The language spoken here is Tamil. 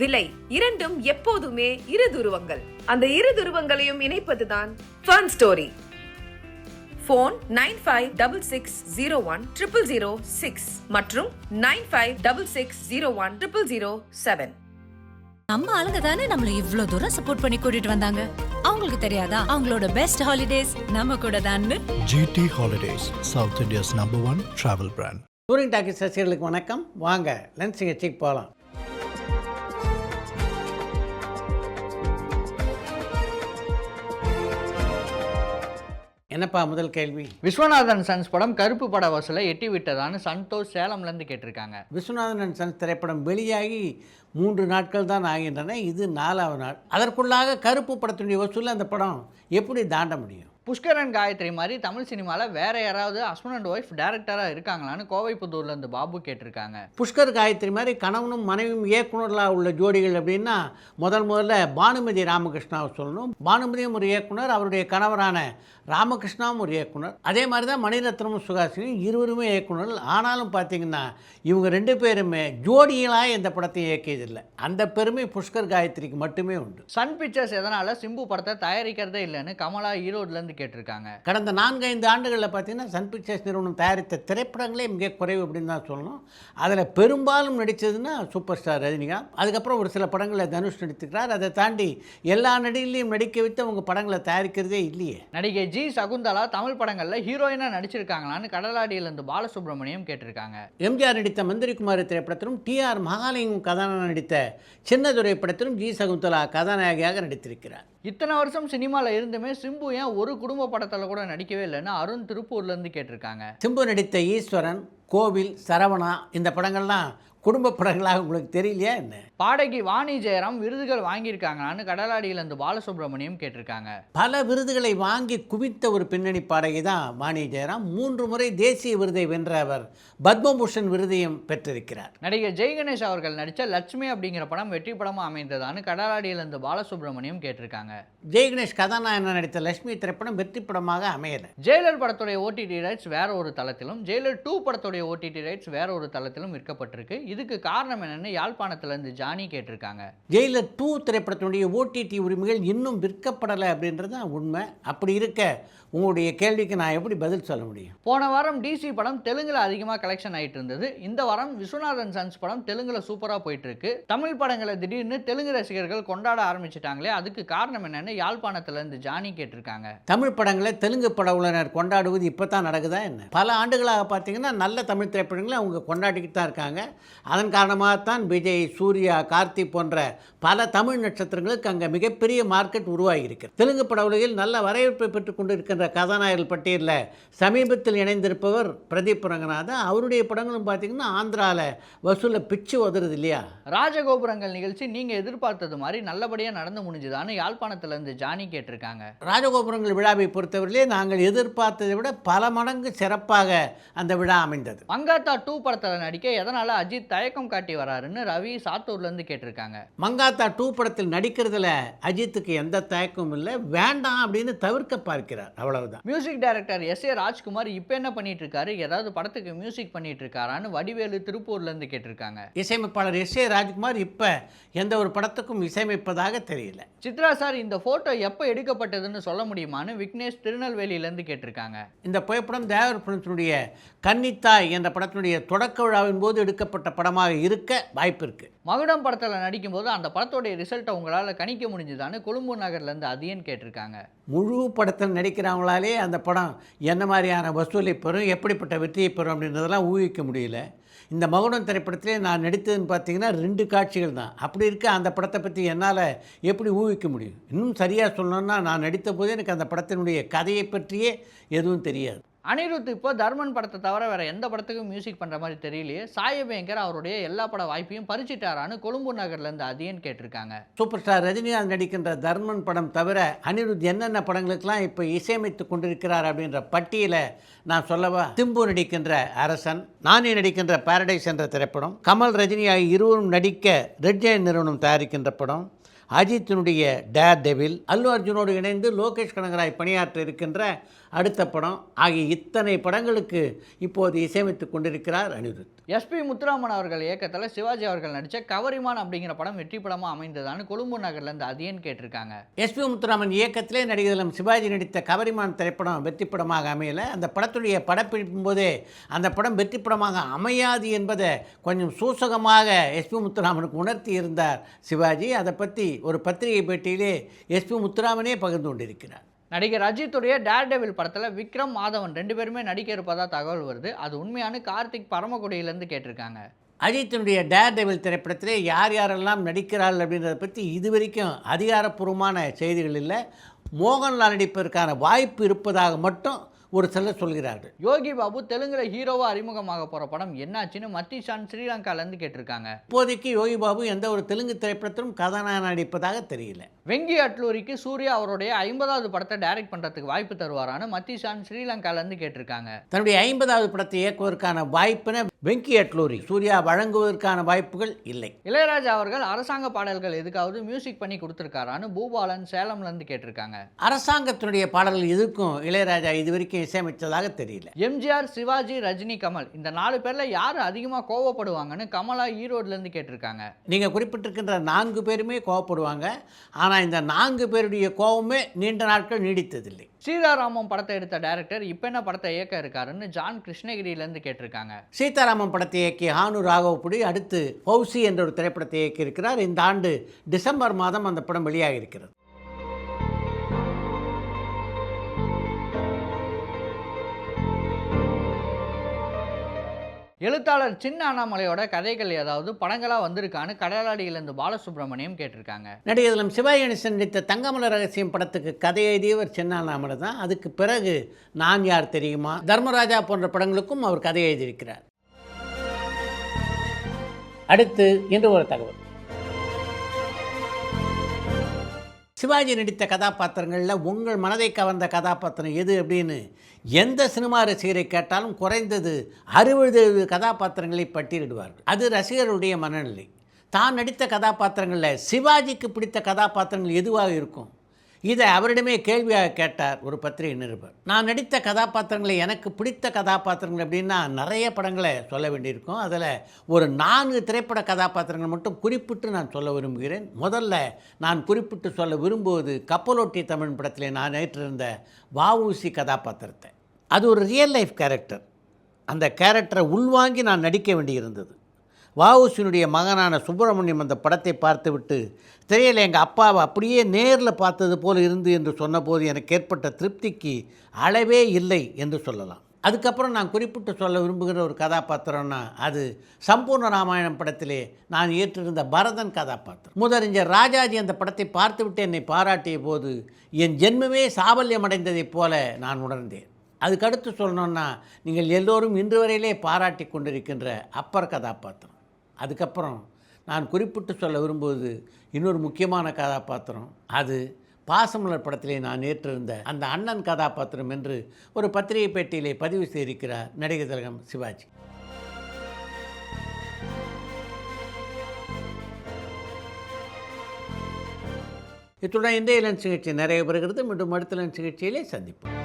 விலை இரண்டும் எப்போதுமே இரு துருவங்கள். அந்த இரு துருவங்களையும் இணைப்பதுதான் ஃபன் ஸ்டோரி. போன் 9566010006 மற்றும் 9566010007. நம்ம ஆளுங்க தானே நம்மள இவ்ளோ தூரம் சப்போர்ட் பண்ணி கூட்டிட்டு வந்தாங்க. அவங்களுக்கு தெரியாதா அவங்களோட பெஸ்ட் ஹாலிடேஸ் நம்ம கூட தான்னு. GT Holidays, South India's #1 travel brand. Touring talkies ரசிகர்களுக்கு வணக்கம். வாங்க லன்ச் நிகழ்ச்சிக்கு போகலாம். என்னப்பா முதல் கேள்வி? விஸ்வநாதன் சன்ஸ் படம் கருப்பு பட வசூலை எட்டி விட்டதான்னு சந்தோஷ் சேலம்லேருந்து கேட்டிருக்காங்க. விஸ்வநாதன் அண்ட் சன்ஸ் திரைப்படம் வெளியாகி 3 நாட்கள் தான் ஆகின்றன. இது 4வது நாள். அதற்குள்ளாக கருப்பு படத்தினுடைய வசூலில் அந்த படம் எப்படி தாண்ட முடியும்? புஷ்கரன் காயத்ரி மாதிரி தமிழ் சினிமாவில் வேற யாராவது ஹஸ்பண்ட் அண்ட் ஒய்ஃப் டேரக்டராக இருக்காங்களான்னு கோவைப்புத்தூர்லேருந்து பாபு கேட்டிருக்காங்க. புஷ்கர் காயத்ரி மாதிரி கணவனும் மனைவியும் இயக்குனர்களாக உள்ள ஜோடிகள் அப்படின்னா முதல்ல பானுமதி ராமகிருஷ்ணாவை சொல்லணும். பானுமதியும் ஒரு இயக்குனர், அவருடைய கணவரான ராமகிருஷ்ணாவும் ஒரு இயக்குனர். அதே மாதிரி தான் மணிரத்னமும் சுகாசினியும் இருவருமே இயக்குனர்கள். ஆனாலும் பார்த்தீங்கன்னா இவங்க 2 பேருமே ஜோடிகளாக எந்த படத்தையும் இயக்கியதில்லை. அந்த பெருமை புஷ்கர் காயத்ரிக்கு மட்டுமே உண்டு. சன் பிக்சர்ஸ் எதனால் சிம்பு படத்தை தயாரிக்கிறதே இல்லைன்னு கமலா ஈரோட்லேருந்து கேட்டிருக்காங்க. கடந்த 4-5 ஆண்டுகளில் பார்த்தீங்கன்னா சன் பிக்சர்ஸ் நிறுவனம் தயாரித்த திரைப்படங்களே மிக குறைவு அப்படின்னு தான் சொல்லணும். அதில் பெரும்பாலும் நடித்ததுன்னா சூப்பர் ஸ்டார் ரஜினிகாந்த். அதுக்கப்புறம் ஒரு சில படங்களில் தனுஷ் நடித்துக்கிறார். அதை தாண்டி எல்லா நடிகர்களையும் நடிக்க வைத்து அவங்க படங்களை தயாரிக்கிறதே இல்லையே. நடிகை ஜி சகுந்தலா தமிழ் படங்களில் ஹீரோயினாக நடிச்சிருக்காங்களான்னு கடலாடியிலேருந்து பாலசுப்ரமணியம் கேட்டிருக்காங்க. எம்ஜிஆர் நடித்த மந்திரிகுமாரி திரைப்படத்திலும் TR மகாலிங்கம் கதாநாயகன் நடித்த சின்னதுரை படத்திலும் ஜி சகுந்தலா கதாநாயகியாக நடித்திருக்கிறார். இத்தனை வருஷம் சினிமாவில் இருந்துமே சிம்பு ஏன் ஒரு குடும்ப படத்தில் கூட நடிக்கவே இல்லைன்னு அருண் திருப்பூர்லேருந்து கேட்டிருக்காங்க. சிம்பு நடித்த ஈஸ்வரன், கோவில், சரவணா இந்த படங்கள்லாம் குடும்ப படங்களாக உங்களுக்கு தெரியலையா என்ன? பாடகி வாணி ஜெயராம் விருதுகள் வாங்கியிருக்காங்களான்னு கடலாடியிலேருந்து பாலசுப்ரமணியம் கேட்டிருக்காங்க. பல விருதுகளை வாங்கி குவித்த ஒரு பின்னணி பாடகி தான் வாணி ஜெயராம். 3 முறை தேசிய விருதை வென்ற அவர் பத்மபூஷன் விருதையும் பெற்றிருக்கிறார். நடிகர் ஜெய்கணேஷ் அவர்கள் நடித்த லட்சுமி அப்படிங்கிற படம் வெற்றி படமாக அமைந்ததான்னு கடலாடியிலேருந்து பாலசுப்ரமணியம் கேட்டிருக்காங்க. ஜெய்கணேஷ் கதாநாயகன் நடித்த லட்சுமி திரைப்படம் வெற்றி படமாக அமையலை. ஜெயிலர் படத்துடைய OTT ரைட்ஸ் வேற ஒரு தளத்திலும், ஜெயிலர் 2 படத்துடைய OTT ரைட்ஸ் வேற ஒரு தளத்திலும் விற்கப்பட்டிருக்கு. இதுக்கு காரணம் என்னன்னு யாழ்ப்பாணத்திலிருந்து ஜானி கேட்டிருக்காங்க. ஜெயிலர் 2 திரைப்படத்தினுடைய OTT உரிமைகள் இன்னும் விற்கப்படலை அப்படின்றது தான் உண்மை. அப்படி இருக்க உங்களுடைய கேள்விக்கு நான் எப்படி பதில் சொல்ல முடியும்? போன வாரம் DC படம் தெலுங்குல அதிகமாக கலெக்ஷன் ஆகிட்டு இருந்தது. இந்த வாரம் விஸ்வநாதன் சன்ஸ் படம் தெலுங்குல சூப்பராக போயிட்டு இருக்கு. தமிழ் படங்களை திடீர்னு தெலுங்கு ரசிகர்கள் கொண்டாட ஆரம்பிச்சிட்டாங்களே, அதுக்கு காரணம் என்னன்னு யாழ்ப்பாணத்திலிருந்து ஜானி கேட்டிருக்காங்க. தமிழ் படங்களை தெலுங்கு பட உலகினர் கொண்டாடுவது இப்போ தான் நடக்குதா என்ன? பல ஆண்டுகளாக பார்த்தீங்கன்னா நல்ல தமிழ் திரைப்படங்களை அவங்க கொண்டாடிக்கிட்டு தான் இருக்காங்க. அதன் காரணமாகத்தான் விஜய், சூர்யா, கார்த்தி போன்ற பல தமிழ் நட்சத்திரங்களுக்கு அங்கே மிகப்பெரிய மார்க்கெட் உருவாகி இருக்கிறது. தெலுங்கு பட உலகில் நல்ல வரவேற்பை பெற்றுக் கொண்டிருக்கின்ற கதாநாயகர்கள் பட்டியலில் சமீபத்தில் இணைந்திருப்பவர் பிரதீப் ரங்கநாதன். அவருடைய படங்களும் பார்த்தீங்கன்னா ஆந்திராவில் வசூலில் பிச்சு உதறது இல்லையா? ராஜகோபுரங்கள் நிகழ்ச்சி நீங்கள் எதிர்பார்த்தது மாதிரி நல்லபடியாக நடந்து முடிஞ்சுதான்னு யாழ்ப்பாணத்திலிருந்து ஜானி கேட்டிருக்காங்க. ராஜகோபுரங்கள் விழாவை பொறுத்தவரையிலே நாங்கள் எதிர்பார்த்ததை விட பல மடங்கு சிறப்பாக அந்த விழா அமைந்தது. மங்காத்தா 2 படத்தில் நடிக்க எதனால் அஜித் தயக்கம் காட்டி வராருன்னு ரவி சாத்தூர்லேருந்து கேட்டிருக்காங்க. மங்காத்தா 2 படத்தில் நடிக்கிறதுல அஜித்துக்கு எந்த தயக்கமும் இல்லை, வேண்டாம் அப்படின்னு தவிர்க்க பார்க்கிறார், அவ்வளவுதான். மியூசிக் டைரக்டர் SA ராஜ்குமார் இப்போ என்ன பண்ணிட்டு இருக்காரு, ஏதாவது படத்துக்கு மியூசிக் பண்ணிட்டு இருக்காரான்னு வடிவேலு திருப்பூர்லேருந்து கேட்டிருக்காங்க. இசையமைப்பாளர் SA ராஜ்குமார் இப்போ எந்த ஒரு படத்துக்கும் இசையமைப்பதாக தெரியல. சித்ரா சார் இந்த போட்டோ எப்போ எடுக்கப்பட்டதுன்னு சொல்ல முடியுமான்னு விக்னேஷ் திருநெல்வேலியிலேருந்து கேட்டிருக்காங்க. இந்த புகைப்படம் தேவர் படத்தினுடைய கன்னித்தாய் என்ற படத்தினுடைய தொடக்க விழாவின் போது எடுக்கப்பட்ட படமாக இருக்க வாய்ப்பு இருக்கு. மகுடம் படத்தில் நடிக்கும்போது அந்த படத்தோடைய ரிசல்ட்டை உங்களால் கணிக்க முடிஞ்சுதான்னு கொழும்பு நகர்லேருந்து அதியன் கேட்டிருக்காங்க. முழு படத்தில் நடிக்கிறவங்களாலே அந்த படம் என்ன மாதிரியான வசூலை பெறும், எப்படிப்பட்ட வெற்றியை பெறும் அப்படின்றதெல்லாம் ஊகிக்க முடியல. இந்த மகுடம் திரைப்படத்திலே நான் நடித்ததுன்னு பார்த்தீங்கன்னா 2 காட்சிகள் தான். அப்படி இருக்க அந்த படத்தை பற்றி என்னால் எப்படி ஊகிக்க முடியும்? இன்னும் சரியாக சொல்லணும்னா நான் நடித்த போதே எனக்கு அந்த படத்தினுடைய கதையை பற்றியே எதுவும் தெரியாது. அனிருத் இப்போ தர்மன் படத்தை தவிர வேற எந்த படத்துக்கும் மியூசிக் பண்ணுற மாதிரி தெரியலையே, சாயபேங்கர் அவருடைய எல்லா பட வாய்ப்பையும் பறிச்சிட்டாரான்னு கொழும்பு நகர்லேருந்து அதியன் கேட்டிருக்காங்க. சூப்பர் ஸ்டார் ரஜினிகாந்த் நடிக்கின்ற தர்மன் படம் தவிர அனிருத் என்னென்ன படங்களுக்கெல்லாம் இப்போ இசையமைத்து கொண்டிருக்கிறார் அப்படின்ற பட்டியலை நான் சொல்லவா? சிம்பு நடிக்கின்ற அரசன், நானி நடிக்கின்ற பாரடைஸ் என்ற திரைப்படம், கமல் ரஜினி ஆகிய இருவரும் நடிக்க ரெட் ஜெயண்ட் நிறுவனம் தயாரிக்கின்ற படம், அஜித்தினுடைய டேர் டெவில், அல்லு அர்ஜுனோடு இணைந்து லோகேஷ் கனகராய் பணியாற்ற இருக்கின்ற அடுத்த படம் ஆகிய இத்தனை படங்களுக்கு இப்போது இசையமைத்து கொண்டிருக்கிறார் அனிருத். எஸ்பி முத்துராமன் அவர்கள் இயக்கத்தில் சிவாஜி அவர்கள் நடித்த கவரிமான் அப்படிங்கிற படம் வெற்றி படமாக அமைந்ததான்னு கொழும்பு நகர்லேருந்து அதியன் கேட்டிருக்காங்க. எஸ்பி முத்துராமன் இயக்கத்திலே நடிகர்களும் சிவாஜி நடித்த கவரிமான் திரைப்படம் வெற்றி படமாக அமையலை. அந்த படத்துடைய படப்பிடிக்கும் போதே அந்த படம் வெற்றி படமாக அமையாது என்பதை கொஞ்சம் சூசகமாக எஸ்பி முத்துராமனுக்கு உணர்த்தி இருந்தார் சிவாஜி. அதை பற்றி ஒரு பத்திரிகை பேட்டியிலே எஸ்பி முத்துராமனே பகிர்ந்து கொண்டிருக்கிறார். நடிகர் அஜித்துடைய டேர் டெவில் படத்தில் விக்ரம் மாதவன் 2 பேருமே நடிக்க இருப்பதா தகவல் வருது. அது உண்மையான கார்த்திக் பரமக்குடியிலேருந்து கேட்டிருக்காங்க. அஜித்தினுடைய டேர் டெவில் திரைப்படத்திலே யார் யாரெல்லாம் நடிக்கிறார்கள் அப்படின்றத பற்றி இதுவரைக்கும் அதிகாரப்பூர்வமான செய்திகள் இல்லை. மோகன்லால் நடிப்பதற்கான வாய்ப்பு இருப்பதாக மட்டும் ஒரு சிலர் சொல்கிறார்கள். யோகி பாபு தெலுங்குல ஹீரோவா அறிமுகமாக போற படம் என்னாச்சுன்னு மத்திஷான் ஸ்ரீலங்காலேருந்து கேட்டிருக்காங்க. இப்போதைக்கு யோகி பாபு எந்த ஒரு தெலுங்கு திரைப்படத்திலும் கதாநாயகன் நடிப்பதாக தெரியல. வெங்கி அட்லூரிக்கு சூர்யா அவருடைய 50வது படத்தை டைரக்ட் பண்றதுக்கு வாய்ப்பு தருவாரான்னு மத்திஷான் ஸ்ரீலங்காலேருந்து கேட்டிருக்காங்க. தன்னுடைய 50வது படத்தை இயக்குவதற்கான வாய்ப்பினை வெங்கி அட்லூரி சூர்யா வழங்குவதற்கான வாய்ப்புகள் இல்லை. இளையராஜா அவர்கள் அரசாங்க பாடல்கள் எதுக்காவது மியூசிக் பண்ணி கொடுத்துருக்காரான்னு பூபாலன் சேலம்லேருந்து கேட்டிருக்காங்க. அரசாங்கத்தினுடைய பாடல்கள் எதுக்கும் இளையராஜா இதுவரைக்கும் இசையமைச்சதாக தெரியல. எம்ஜிஆர், சிவாஜி, ரஜினி, கமல் இந்த 4 பேர்ல யார் அதிகமாக கோவப்படுவாங்கன்னு கமலா ஈரோடுலேருந்து கேட்டிருக்காங்க. நீங்கள் குறிப்பிட்டிருக்கின்ற 4 பேருமே கோவப்படுவாங்க. ஆனால் இந்த 4 பேருடைய கோபமே நீண்ட நாட்கள் நீடித்ததில்லை. சீதாராமம் படத்தை எடுத்த டைரக்டர் இப்போ என்ன படத்தை இயக்க இருக்காருன்னு ஜான் கிருஷ்ணகிரியிலேருந்து கேட்டிருக்காங்க. சீதாராமன் படத்தை இயக்கிய ஹானு ராகவபுடி அடுத்து ஃபௌசி என்ற ஒரு திரைப்படத்தை இயக்கியிருக்கிறார். இந்த ஆண்டு டிசம்பர் மாதம் அந்த படம் வெளியாக இருக்கிறது. எழுத்தாளர் சின்ன அண்ணாமலையோட கதைகள் ஏதாவது படங்களாக வந்திருக்கான்னு கடலாடியிலேருந்து பாலசுப்ரமணியம் கேட்டிருக்காங்க. நடிகர்களும் சிவாஜி கணேசன் நடித்த தங்கமல ரகசியம் படத்துக்கு கதை எழுதியவர் சின்ன அண்ணாமலை தான். அதுக்கு பிறகு நான் யார் தெரியுமா, தர்மராஜா போன்ற படங்களுக்கும் அவர் கதை எழுதியிருக்கிறார். அடுத்து இன்று ஒரு தகவல். சிவாஜி நடித்த கதாபாத்திரங்களில் உங்கள் மனதை கவர்ந்த கதாபாத்திரம் எது அப்படின்னு எந்த சினிமா ரசிகரை கேட்டாலும் குறைந்தது 60 கதாபாத்திரங்களை பட்டியலிடுவார்கள். அது ரசிகர்களுடைய மனநிலை. தான் நடித்த கதாபாத்திரங்களில் சிவாஜிக்கு பிடித்த கதாபாத்திரங்கள் எதுவாக இருக்கும், இதை அவரிடமே கேள்வியாக கேட்டார் ஒரு பத்திரிகை நிருபர். நான் நடித்த கதாபாத்திரங்களை எனக்கு பிடித்த கதாபாத்திரங்கள் அப்படின்னா நிறைய படங்களை சொல்ல வேண்டியிருக்கும். அதில் ஒரு 4 திரைப்பட கதாபாத்திரங்கள் மட்டும் குறிப்பிட்டு நான் சொல்ல விரும்புகிறேன். முதல்ல நான் குறிப்பிட்டு சொல்ல விரும்புவது கப்பலோட்டி தமிழ் படத்தில் நான் நேற்றிருந்த வஉசி கதாபாத்திரத்தை. அது ஒரு ரியல் லைஃப் கேரக்டர். அந்த கேரக்டரை உள்வாங்கி நான் நடிக்க வேண்டியிருந்தது. வஉசியினுடைய மகனான சுப்பிரமணியம் அந்த படத்தை பார்த்துவிட்டு திரையில் எங்கள் அப்பாவை அப்படியே நேரில் பார்த்தது போல் இருந்து என்று சொன்னபோது எனக்கு ஏற்பட்ட திருப்திக்கு அளவே இல்லை என்று சொல்லலாம். அதுக்கப்புறம் நான் குறிப்பிட்டு சொல்ல விரும்புகிற ஒரு கதாபாத்திரம்னா அது சம்பூர்ண ராமாயணம் படத்திலே நான் ஏற்றிருந்த பரதன் கதாபாத்திரம். முதலறிஞர் ராஜாஜி அந்த படத்தை பார்த்துவிட்டு என்னை பாராட்டிய போது என் ஜென்மமே சாபல்யம் அடைந்ததைப் போல நான் உணர்ந்தேன். அதுக்கடுத்து சொல்லணுன்னா நீங்கள் எல்லோரும் இன்று வரையிலே பாராட்டி கொண்டிருக்கின்ற அப்பர் கதாபாத்திரம். அதுக்கப்புறம் நான் குறிப்பிட்டு சொல்ல விரும்புவது இன்னொரு முக்கியமான கதாபாத்திரம். அது பாசமலர் படத்திலே நான் ஏற்றிருந்த அந்த அண்ணன் கதாபாத்திரம் என்று ஒரு பத்திரிகை பேட்டியிலே பதிவு செய்திருக்கிறார் நடிகர் திலகம் சிவாஜி. இத்துடன் இன்றைய லஞ்ச் நிகழ்ச்சி நிறைவு பெறுகிறது. மீண்டும் அடுத்த லஞ்ச் நிகழ்ச்சியிலே சந்திப்போம்.